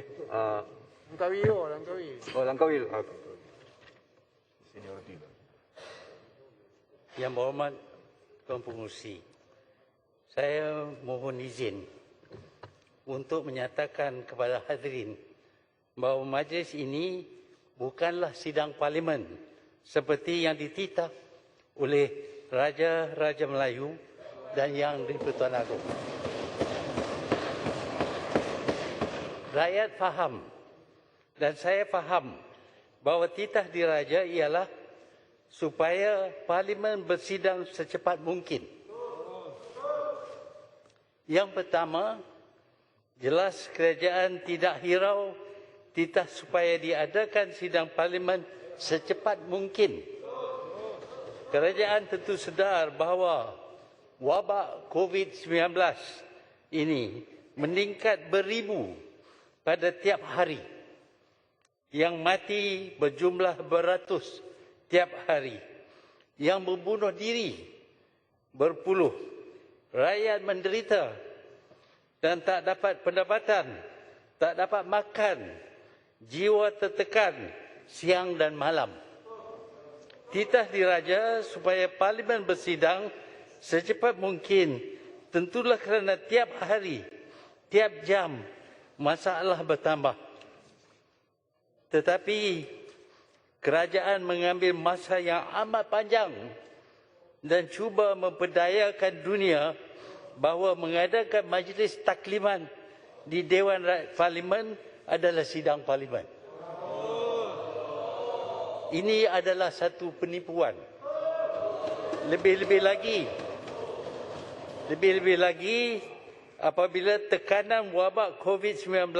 Okey. Langkawi. Oh, Langkawi. Seniority. Yang berhormat Tuan Pengerusi, saya mohon izin untuk menyatakan kepada hadirin bahawa majlis ini bukanlah sidang parlimen seperti yang dititah oleh Raja-Raja Melayu dan Yang di-Pertuan Agong. Rakyat faham dan saya faham bahawa titah diraja ialah supaya parlimen bersidang secepat mungkin. Yang pertama, jelas kerajaan tidak hirau titah supaya diadakan sidang parlimen secepat mungkin. Kerajaan tentu sedar bahawa wabak COVID-19 ini meningkat beribu pada tiap hari. Yang mati berjumlah beratus tiap hari. Yang membunuh diri berpuluh. Rakyat menderita dan tak dapat pendapatan, tak dapat makan, jiwa tertekan siang dan malam. Titah diraja supaya parlimen bersidang secepat mungkin tentulah kerana tiap hari, tiap jam masalah bertambah. Tetapi kerajaan mengambil masa yang amat panjang dan cuba memperdayakan dunia bahawa mengadakan majlis takliman di Dewan Parlimen adalah sidang parlimen. Ini adalah satu penipuan. Lebih-lebih lagi apabila tekanan wabak COVID-19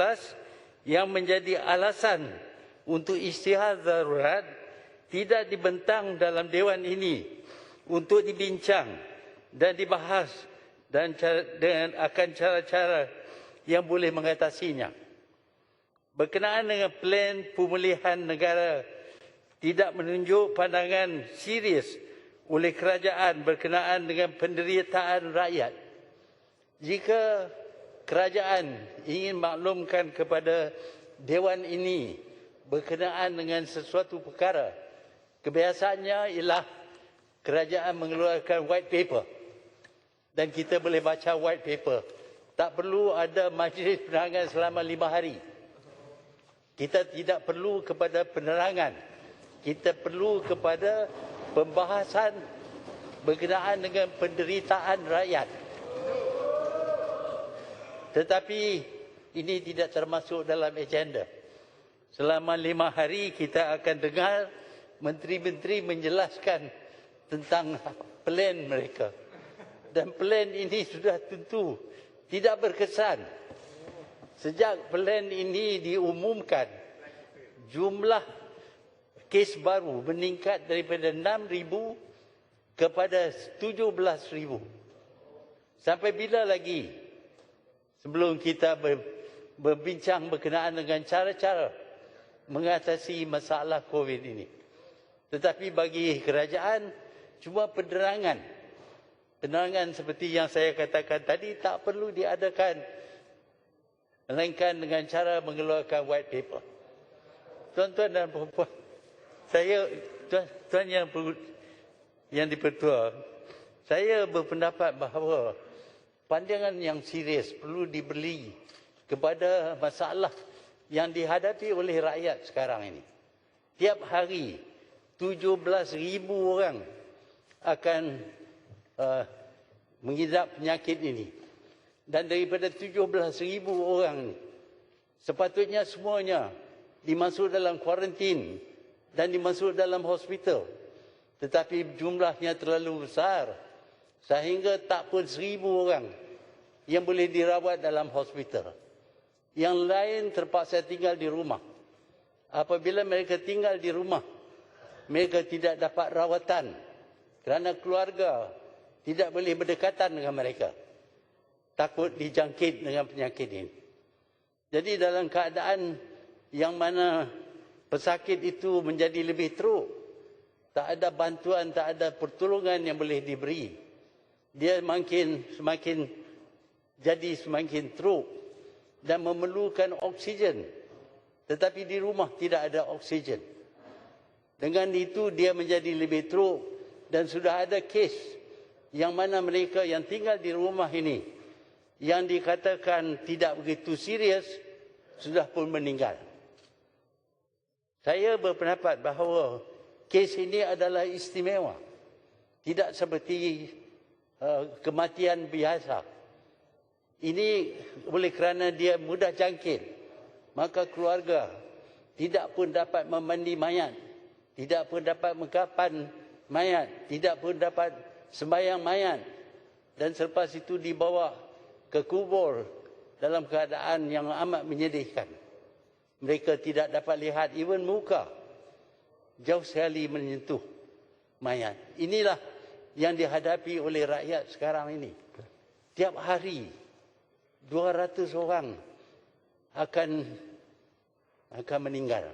yang menjadi alasan untuk istihad darurat tidak dibentang dalam Dewan ini untuk dibincang dan dibahas dan akan cara-cara yang boleh mengatasinya. Berkenaan dengan plan pemulihan negara tidak menunjuk pandangan serius oleh kerajaan berkenaan dengan penderitaan rakyat. Jika kerajaan ingin maklumkan kepada Dewan ini berkenaan dengan sesuatu perkara, kebiasaannya ialah kerajaan mengeluarkan white paper dan kita boleh baca white paper. Tak perlu ada majlis penerangan selama 5 hari. Kita tidak perlu kepada penerangan. Kita perlu kepada pembahasan berkenaan dengan penderitaan rakyat. Tetapi ini tidak termasuk dalam agenda. Selama 5 hari kita akan dengar menteri-menteri menjelaskan tentang plan mereka. Dan plan ini sudah tentu tidak berkesan. Sejak plan ini diumumkan, jumlah kes baru meningkat daripada 6,000 kepada 17,000. Sampai bila lagi sebelum kita berbincang berkenaan dengan cara-cara mengatasi masalah COVID ini? Tetapi bagi kerajaan, cuma penerangan. Penerangan seperti yang saya katakan tadi tak perlu diadakan, melainkan dengan cara mengeluarkan white paper. Tuan-tuan dan puan-puan, tuan yang dipertua, saya berpendapat bahawa pandangan yang serius perlu diberi kepada masalah yang dihadapi oleh rakyat sekarang ini. Tiap hari 17,000 orang akan mengidap penyakit ini. Dan daripada 17,000 orang ini, sepatutnya semuanya dimasuk dalam kuarantin dan dimasuk dalam hospital. Tetapi jumlahnya terlalu besar sehingga tak pun 1,000 orang yang boleh dirawat dalam hospital. Yang lain terpaksa tinggal di rumah. Apabila mereka tinggal di rumah, mereka tidak dapat rawatan kerana keluarga tidak boleh berdekatan dengan mereka. Takut dijangkit dengan penyakit ini. Jadi dalam keadaan yang mana pesakit itu menjadi lebih teruk, tak ada bantuan, tak ada pertolongan yang boleh diberi, dia semakin teruk. dan memerlukan oksigen. Tetapi di rumah tidak ada oksigen. Dengan itu dia menjadi lebih teruk dan sudah ada kes yang mana mereka yang tinggal di rumah ini yang dikatakan tidak begitu serius sudah pun meninggal. Saya berpendapat bahawa kes ini adalah istimewa. Tidak seperti kematian biasa. Ini oleh kerana dia mudah jangkit, maka keluarga tidak pun dapat memandi mayat, tidak pun dapat mengkapan mayat, tidak pun dapat sembahyang mayat, dan selepas itu dibawa ke kubur dalam keadaan yang amat menyedihkan. Mereka tidak dapat lihat even muka, jauh sekali menyentuh mayat. Inilah yang dihadapi oleh rakyat sekarang ini. Tiap hari 200 orang akan meninggal.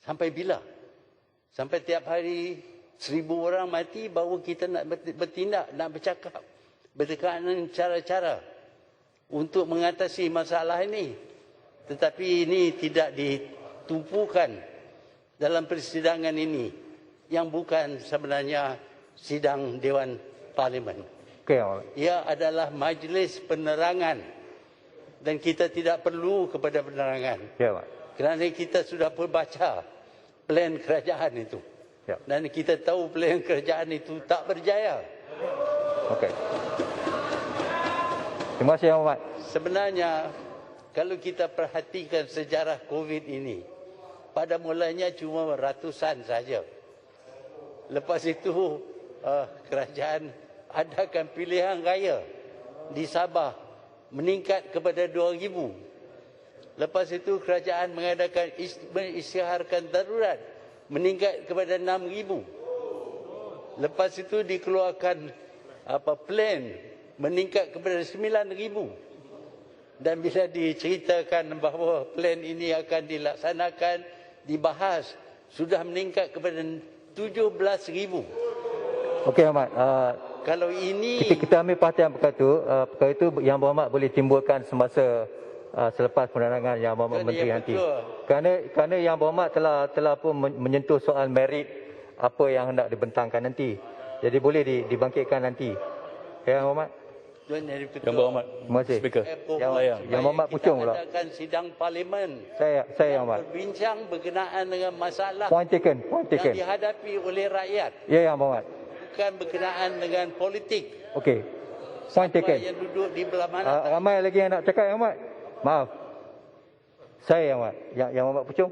Sampai bila? Sampai tiap hari 1000 orang mati baru kita nak bertindak, nak bercakap berdekatan cara-cara untuk mengatasi masalah ini. Tetapi ini tidak ditumpukan dalam persidangan ini yang bukan sebenarnya sidang Dewan Parlimen. Ia adalah majlis penerangan dan kita tidak perlu kepada penerangan. Kerana kita sudah membaca plan kerajaan itu. Dan kita tahu plan kerajaan itu tak berjaya. Terima kasih Yang Berhormat. Sebenarnya kalau kita perhatikan sejarah COVID ini, pada mulanya cuma ratusan saja. Lepas itu kerajaan adakan pilihan raya di Sabah meningkat kepada 2,000. Lepas itu kerajaan mengadakan mengisytiharkan darurat meningkat kepada 6,000. Lepas itu dikeluarkan plan meningkat kepada 9,000. Dan bila diceritakan bahawa plan ini akan dilaksanakan, dibahas, sudah meningkat kepada 17,000. Okey, Ahmad. Kalau ini Kita ambil perhatian perkara itu Yang Berhormat boleh timbulkan semasa selepas penerangan Yang Berhormat Menteri nanti. Kerana Yang Berhormat telah pun menyentuh soal merit apa yang hendak dibentangkan nanti. Jadi boleh dibangkitkan nanti. Yang Berhormat. Yang Berhormat. Terima kasih. Speaker. Yang Berhormat Puchong pula. kita adakan sidang parlimen. Saya Yang Berhormat. Berbincang berkenaan dengan masalah Point taken. yang dihadapi oleh rakyat. Ya, Yang Berhormat. Bukan berkenaan dengan politik. Okey. Point taken. Yang duduk di belah mana. Ramai lagi yang nak cakap, Yang Berhormat. Maaf. Saya Yang Berhormat. Yang Berhormat Puchong.